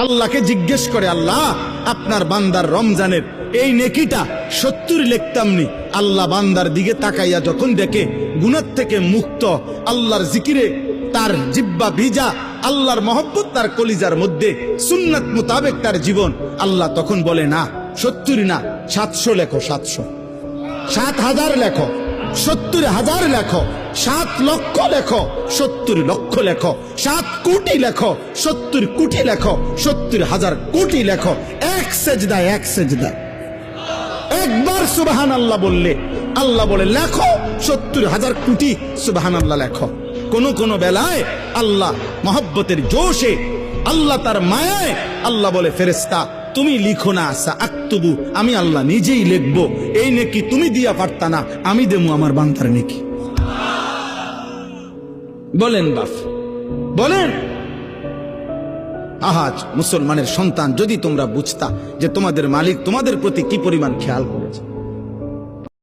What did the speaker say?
আল্লাহকে জিজ্ঞেস করে, আল্লাহ আপনার বান্দার রমজানের এই নেকিটা 70 লিখতামনি। আল্লাহ বান্দার দিকে তাকাইয়া যখন দেখে গুনাহ থেকে মুক্ত, আল্লাহর জিকিরে তার জিহ্বা ভিজা, আল্লাহর মহব্বত তার কলিজার মধ্যে, সুন্নাত মোতাবেক তার জীবন, আল্লাহ তখন বলে না 70 না 700 লেখো, 700, 7,000 লেখো, 70,000 লেখো, 7 লক্ষ লেখো, 70 লক্ষ লেখো, 7 কোটি লেখো, 70 কোটি লেখো, 70,000 কোটি লেখো। এক সেজদায়, এক সেজদায় একবার সুবহানাল্লাহ বললে আল্লাহ বলে লেখো 70,000 কোটি সুবহানাল্লাহ লেখো। কোন বেলায় আল্লাহ মহব্বতের জোশে, আল্লাহ তার মায়ায় আল্লাহ বলে, ফেরেশতা তুমি লিখো না, আকতুবু, আমি আল্লাহ নিজেই লিখবো। এই নেকি তুমি দিয়া পারতা না, আমি দেবো আমার বান্দার নেকি। বলেন বাপ, বলেন। আহাজ মুসলমানের সন্তান, যদি তোমরা বুঝতা যে তোমাদের মালিক তোমাদের প্রতি কি পরিমাণ খেয়াল করেছে।